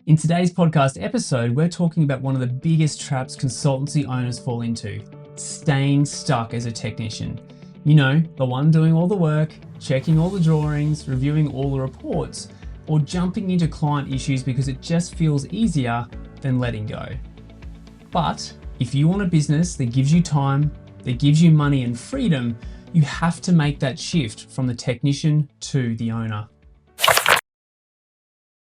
In today's podcast episode, we're talking about one of the biggest traps consultancy owners fall into: staying stuck as a technician. You know, the one doing all the work, checking all the drawings, reviewing all the reports, or jumping into client issues because it just feels easier than letting go. But if you want a business that gives you time, that gives you money and freedom, you have to make that shift from the technician to the owner.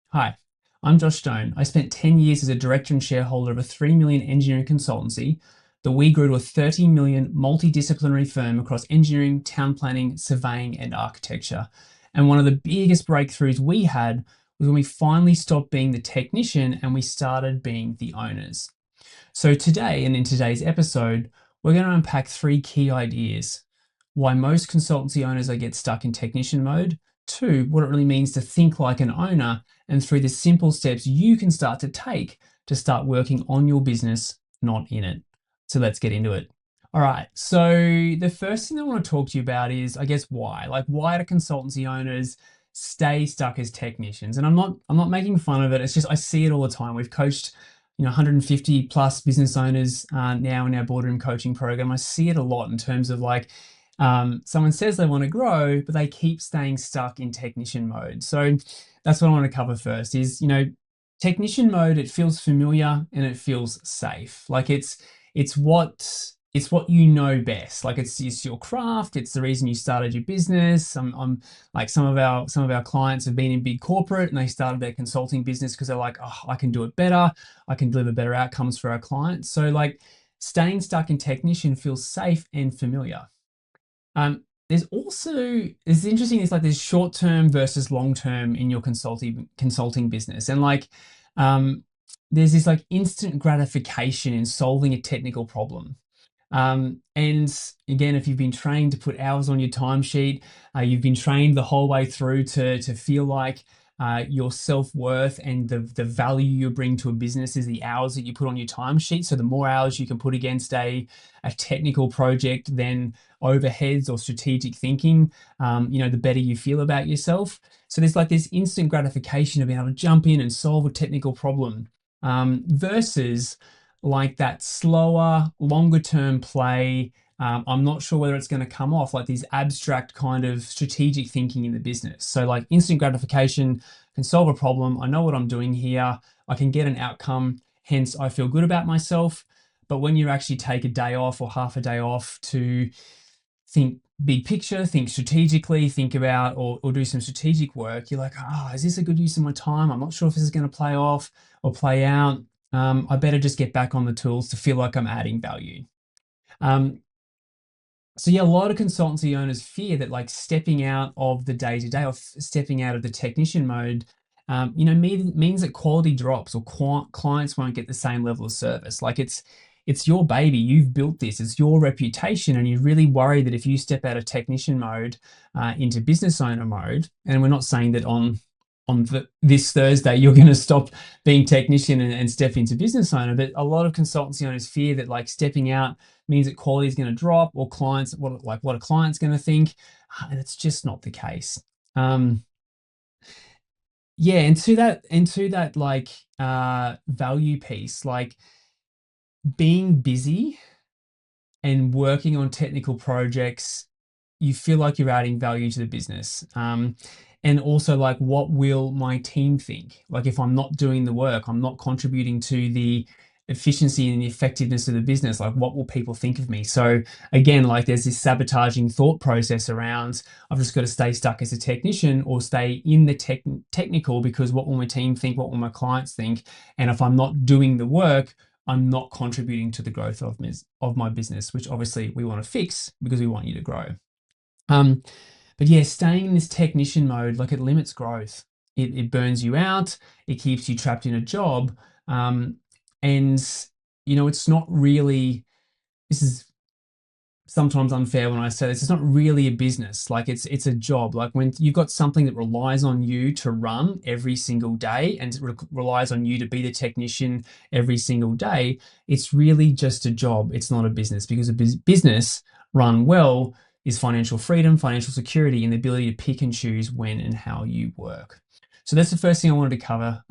Hi, I'm Josh Stone. I spent 10 years as a director and shareholder of a 3 million engineering consultancy that we grew to a 30 million multidisciplinary firm across engineering, town planning, surveying, and architecture. And one of the biggest breakthroughs we had was when we finally stopped being the technician and we started being the owners. So today, and in today's episode, we're going to unpack 3 key ideas: why most consultancy owners get stuck in technician mode; 2, what it really means to think like an owner; and 3, the simple steps you can start to take to start working on your business, not in it. So let's get into it. All right, so the first thing I want to talk to you about is, why? Why do consultancy owners stay stuck as technicians? And I'm not making fun of it. It's just I see it all the time. We've coached 150 plus business owners now in our boardroom coaching program. I see it a lot in terms of someone says they want to grow, but they keep staying stuck in technician mode. So that's what I want to cover first is, technician mode, it feels familiar and it feels safe. It's what you know best. It's your craft. It's the reason you started your business. I'm like some of our clients have been in big corporate and they started their consulting business because they're like, oh, I can do it better. I can deliver better outcomes for our clients. So staying stuck in technician feels safe and familiar. There's interesting. It's there's short term versus long term in your consulting business, and there's this instant gratification in solving a technical problem. And again, if you've been trained to put hours on your timesheet, you've been trained the whole way through to feel like your self-worth and the value you bring to a business is the hours that you put on your timesheet. So the more hours you can put against a technical project than overheads or strategic thinking, the better you feel about yourself. So there's this instant gratification of being able to jump in and solve a technical problem, versus that slower, longer term play. I'm not sure whether it's going to come off, these abstract kind of strategic thinking in the business. So instant gratification, can solve a problem. I know what I'm doing here. I can get an outcome. Hence, I feel good about myself. But when you actually take a day off or half a day off to think big picture, think strategically, think about or do some strategic work, you're like, is this a good use of my time? I'm not sure if this is going to play off or play out. I better just get back on the tools to feel like I'm adding value. So yeah, a lot of consultancy owners fear that stepping out of the day-to-day or stepping out of the technician mode, means that quality drops or clients won't get the same level of service. It's your baby, you've built this, it's your reputation, and you really worry that if you step out of technician mode into business owner mode, and we're not saying that on this Thursday you're going to stop being technician and step into business owner, but a lot of consultancy owners fear that stepping out means that quality is going to drop, or clients, what a client's going to think, and it's just not the case. Yeah, and to that value piece, being busy and working on technical projects, you feel like you're adding value to the business. And also what will my team think? If I'm not doing the work, I'm not contributing to the efficiency and the effectiveness of the business, what will people think of me? So again, there's this sabotaging thought process around, I've just got to stay stuck as a technician or stay in the technical, because what will my team think? What will my clients think? And if I'm not doing the work, I'm not contributing to the growth of my business, which obviously we want to fix because we want you to grow. But yeah, staying in this technician mode, it limits growth. It burns you out. It keeps you trapped in a job. And it's not really, this is sometimes unfair when I say this, it's not really a business. It's a job. When you've got something that relies on you to run every single day and relies on you to be the technician every single day, it's really just a job. It's not a business, because a business run well is financial freedom, financial security, and the ability to pick and choose when and how you work. So that's the first thing I wanted to cover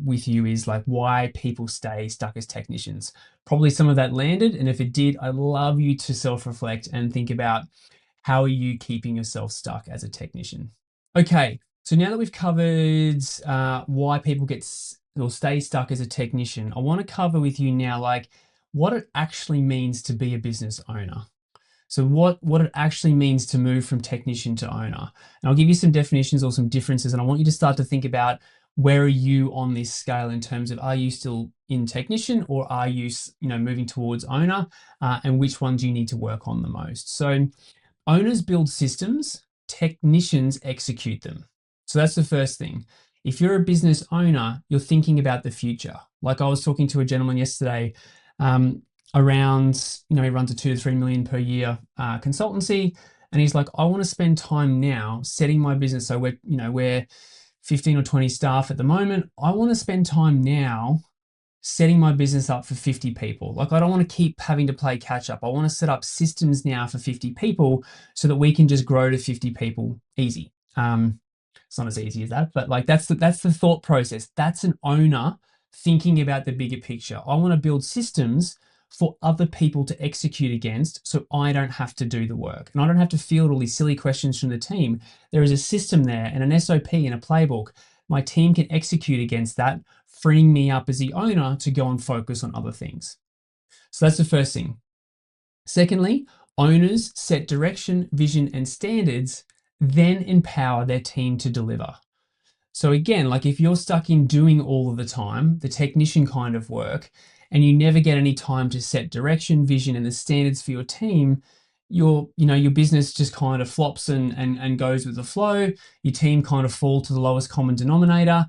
with you is like why people stay stuck as technicians. Probably some of that landed, and if it did, I'd love you to self-reflect and think about how are you keeping yourself stuck as a technician. Okay, so now that we've covered why people get or stay stuck as a technician, I want to cover with you now like what it actually means to be a business owner. So what it actually means to move from technician to owner. And I'll give you some definitions or some differences, and I want you to start to think about where are you on this scale in terms of are you still in technician or are you moving towards owner, and which one do you need to work on the most? So owners build systems, technicians execute them. So that's the first thing. If you're a business owner, you're thinking about the future. Like I was talking to a gentleman yesterday around, he runs a 2 to 3 million per year consultancy. And he's like, I want to spend time now setting my business. So we're 15 or 20 staff at the moment. I want to spend time now setting my business up for 50 people. Like I don't want to keep having to play catch up. I want to set up systems now for 50 people so that we can just grow to 50 people easy. It's not as easy as that, but like that's the thought process. That's an owner thinking about the bigger picture. I want to build systems for other people to execute against so I don't have to do the work. And I don't have to field all these silly questions from the team. There is a system there and an SOP and a playbook. My team can execute against that, freeing me up as the owner to go and focus on other things. So that's the first thing. Secondly, owners set direction, vision, and standards, then empower their team to deliver. So again, like if you're stuck in doing all of the time, the technician kind of work, and you never get any time to set direction, vision, and the standards for your team, your business just kind of flops and goes with the flow. Your team kind of fall to the lowest common denominator,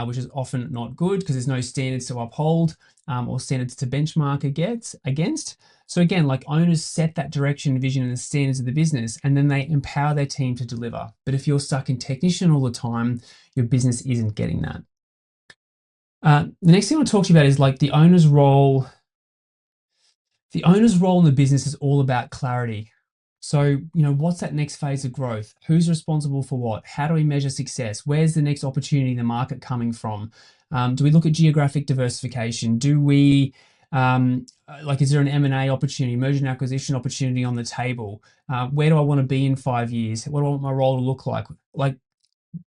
which is often not good because there's no standards to uphold or standards to benchmark against. So again, like owners set that direction, vision, and the standards of the business, and then they empower their team to deliver. But if you're stuck in technician all the time, your business isn't getting that. The next thing I want to talk to you about is like the owner's role. The owner's role in the business is all about clarity. So, what's that next phase of growth? Who's responsible for what? How do we measure success? Where's the next opportunity in the market coming from? Do we look at geographic diversification? Do we, is there an M&A opportunity, merger and acquisition opportunity on the table? Where do I want to be in 5 years? What do I want my role to look like? Like,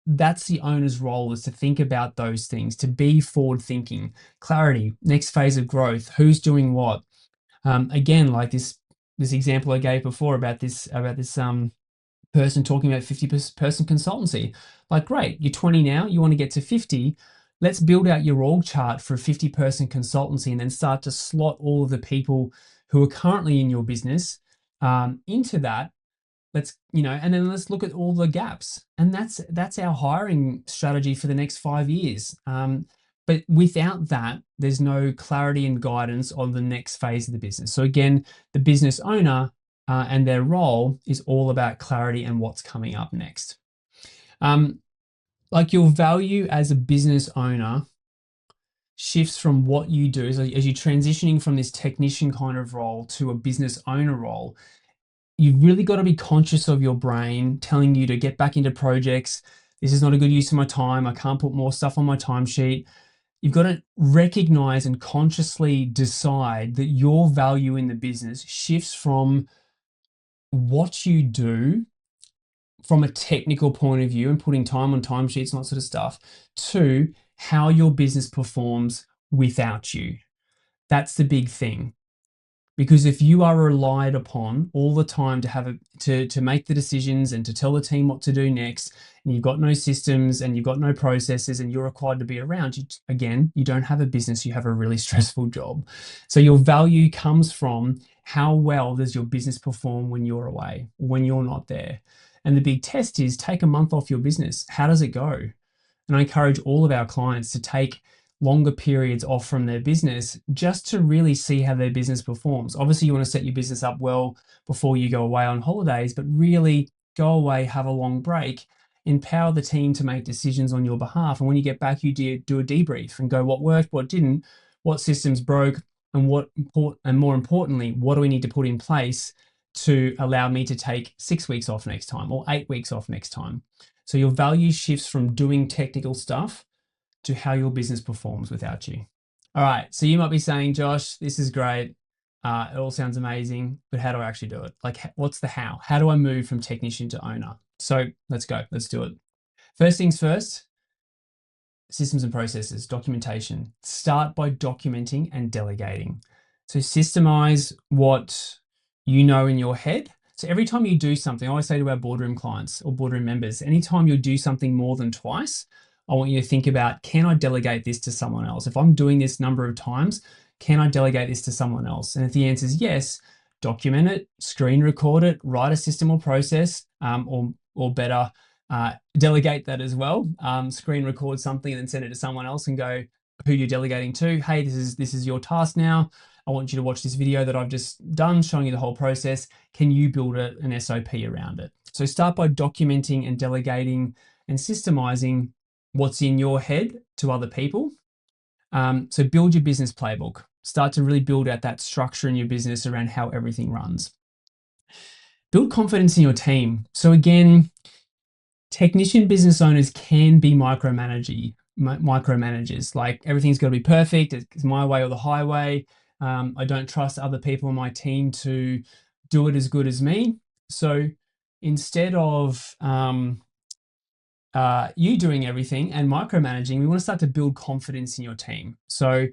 that's the owner's role, is to think about those things, to be forward thinking, clarity, next phase of growth, who's doing what. Again, like this example I gave before about this person talking about 50-person consultancy. Like, great, you're 20 now, you want to get to 50. Let's build out your org chart for a 50-person consultancy and then start to slot all of the people who are currently in your business into that. And then let's look at all the gaps. And that's our hiring strategy for the next 5 years. But without that, there's no clarity and guidance on the next phase of the business. So again, the business owner and their role is all about clarity and what's coming up next. Like your value as a business owner shifts from what you do. So as you're transitioning from this technician kind of role to a business owner role, you've really got to be conscious of your brain telling you to get back into projects. This is not a good use of my time. I can't put more stuff on my timesheet. You've got to recognize and consciously decide that your value in the business shifts from what you do from a technical point of view and putting time on timesheets and that sort of stuff to how your business performs without you. That's the big thing. Because if you are relied upon all the time to make the decisions and to tell the team what to do next, and you've got no systems and you've got no processes and you're required to be around, you don't have a business, you have a really stressful job. So your value comes from how well does your business perform when you're away, when you're not there. And the big test is take a month off your business. How does it go? And I encourage all of our clients to take longer periods off from their business just to really see how their business performs. Obviously, you want to set your business up well before you go away on holidays, but really go away, have a long break, empower the team to make decisions on your behalf. And when you get back, you do a debrief and go, what worked, what didn't, what systems broke, and more importantly, what do we need to put in place to allow me to take 6 weeks off next time or 8 weeks off next time? So your value shifts from doing technical stuff to how your business performs without you. All right. So you might be saying, Josh, this is great. It all sounds amazing, but how do I actually do it? Like, what's the how? How do I move from technician to owner? So let's go. Let's do it. First things first, systems and processes, documentation. Start by documenting and delegating. So systemise what you know in your head. So every time you do something, I always say to our boardroom clients or boardroom members, anytime you do something more than twice, I want you to think about, can I delegate this to someone else? If I'm doing this number of times, can I delegate this to someone else? And if the answer is yes, document it, screen record it, write a system or process, or better, delegate that as well. Screen record something and then send it to someone else and go, who you're delegating to, hey, this is your task now. I want you to watch this video that I've just done showing you the whole process. Can you build an SOP around it? So start by documenting and delegating and systemizing what's in your head to other people. So build your business playbook. Start to really build out that structure in your business around how everything runs. Build confidence in your team. So again, technician business owners can be micromanagers. Like everything's got to be perfect. It's my way or the highway. I don't trust other people on my team to do it as good as me. So instead of you doing everything and micromanaging, we want to start to build confidence in your team. So,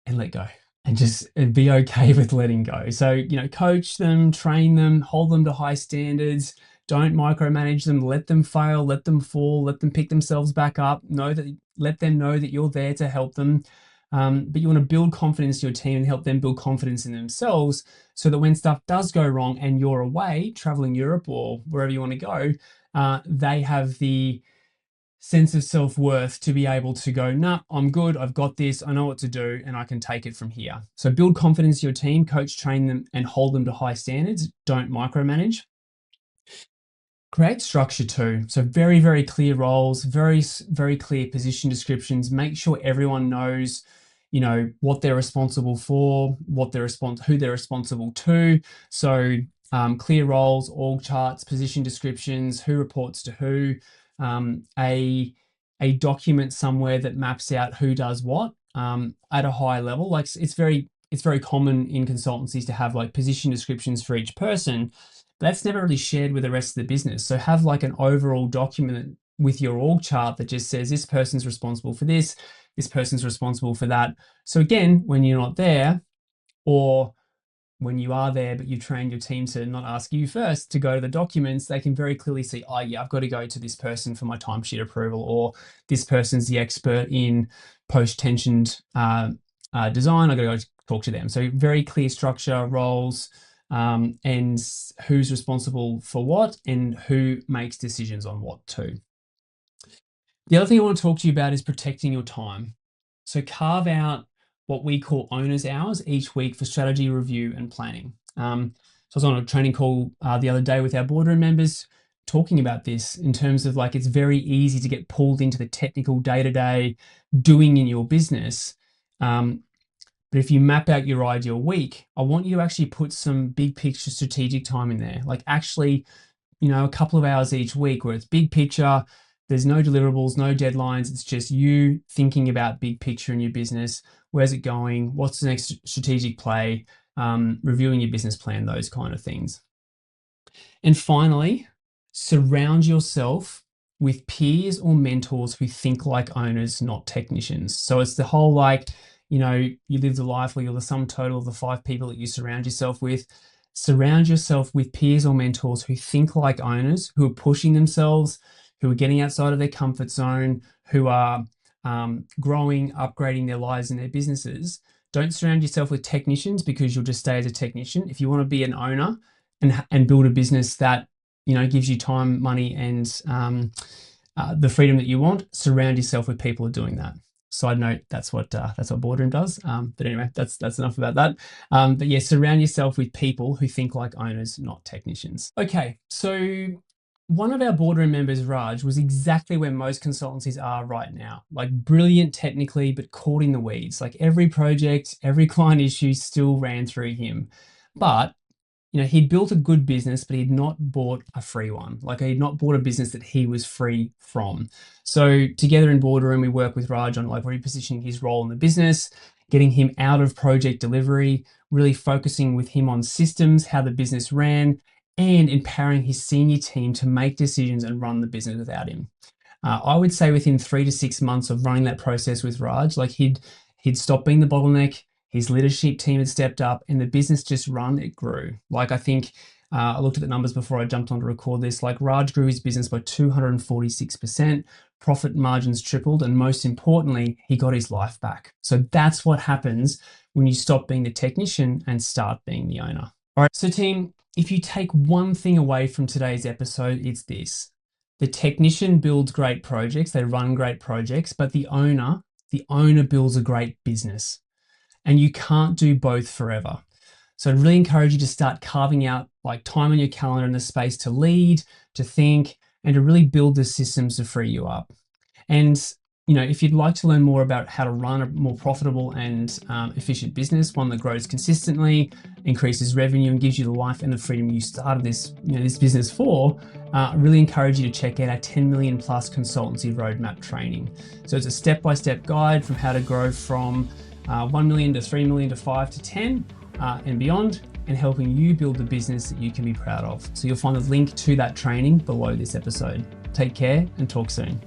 and let go and just be okay with letting go. So, coach them, train them, hold them to high standards. Don't micromanage them. Let them fail, let them fall, let them pick themselves back up. Let them know that you're there to help them. But you want to build confidence in your team and help them build confidence in themselves so that when stuff does go wrong and you're away traveling Europe or wherever you want to go, they have the sense of self-worth to be able to go, nah, I'm good, I've got this, I know what to do, and I can take it from here. So build confidence in your team, coach, train them, and hold them to high standards. Don't micromanage. Create structure too. So very, very clear roles, very, very clear position descriptions. Make sure everyone knows, what they're responsible for, who they're responsible to. So clear roles, org charts, position descriptions, who reports to who, a document somewhere that maps out who does what at a high level. Like it's very common in consultancies to have like position descriptions for each person. That's never really shared with the rest of the business. So have like an overall document with your org chart that just says this person's responsible for this person's responsible for that. So again, when you're not there, or when you are there, but you've trained your team to not ask you first to go to the documents, they can very clearly see, oh yeah, I've got to go to this person for my timesheet approval, or this person's the expert in post-tensioned design. I've got to go talk to them. So very clear structure, roles, and who's responsible for what and who makes decisions on what too. The other thing I want to talk to you about is protecting your time. So carve out what we call owner's hours each week for strategy review and planning. So I was on a training call the other day with our boardroom members talking about this in terms of like, it's very easy to get pulled into the technical day-to-day doing in your business. But if you map out your ideal week, I want you to actually put some big picture strategic time in there. Like actually, a couple of hours each week where it's big picture, there's no deliverables, no deadlines. It's just you thinking about big picture in your business. Where's it going? What's the next strategic play? Reviewing your business plan, those kind of things. And finally, surround yourself with peers or mentors who think like owners, not technicians. So it's the whole like, you live the life where you're the sum total of the 5 people that you surround yourself with. Surround yourself with peers or mentors who think like owners, who are pushing themselves, who are getting outside of their comfort zone, who are growing, upgrading their lives and their businesses. Don't surround yourself with technicians because you'll just stay as a technician. If you want to be an owner and build a business that gives you time, money, and the freedom that you want, surround yourself with people who are doing that. Side note, that's what Boardroom does. But anyway, that's enough about that. But yeah, surround yourself with people who think like owners, not technicians. Okay, so one of our boardroom members, Raj, was exactly where most consultancies are right now. Like brilliant technically, but caught in the weeds. Like every project, every client issue still ran through him. But he'd built a good business, but he'd not bought a free one. Like he'd not bought a business that he was free from. So together in Boardroom, we work with Raj on like repositioning his role in the business, getting him out of project delivery, really focusing with him on systems, how the business ran, and empowering his senior team to make decisions and run the business without him. I would say within 3 to 6 months of running that process with Raj, like he'd stopped being the bottleneck, his leadership team had stepped up, and the business just it grew. Like I think I looked at the numbers before I jumped on to record this. Like Raj grew his business by 246%, profit margins tripled, and most importantly, he got his life back. So that's what happens when you stop being the technician and start being the owner. All right, so team, if you take one thing away from today's episode, it's this. The technician builds great projects, they run great projects, but the owner builds a great business. And you can't do both forever. So I'd really encourage you to start carving out like time on your calendar and the space to lead, to think, and to really build the systems to free you up. And if you'd like to learn more about how to run a more profitable and efficient business, one that grows consistently, increases revenue, and gives you the life and the freedom you started this business for, I really encourage you to check out our 10 million plus consultancy roadmap training. So it's a step-by-step guide from how to grow from 1 million to 3 million to 5 to 10 and beyond, and helping you build the business that you can be proud of. So you'll find the link to that training below this episode. Take care and talk soon.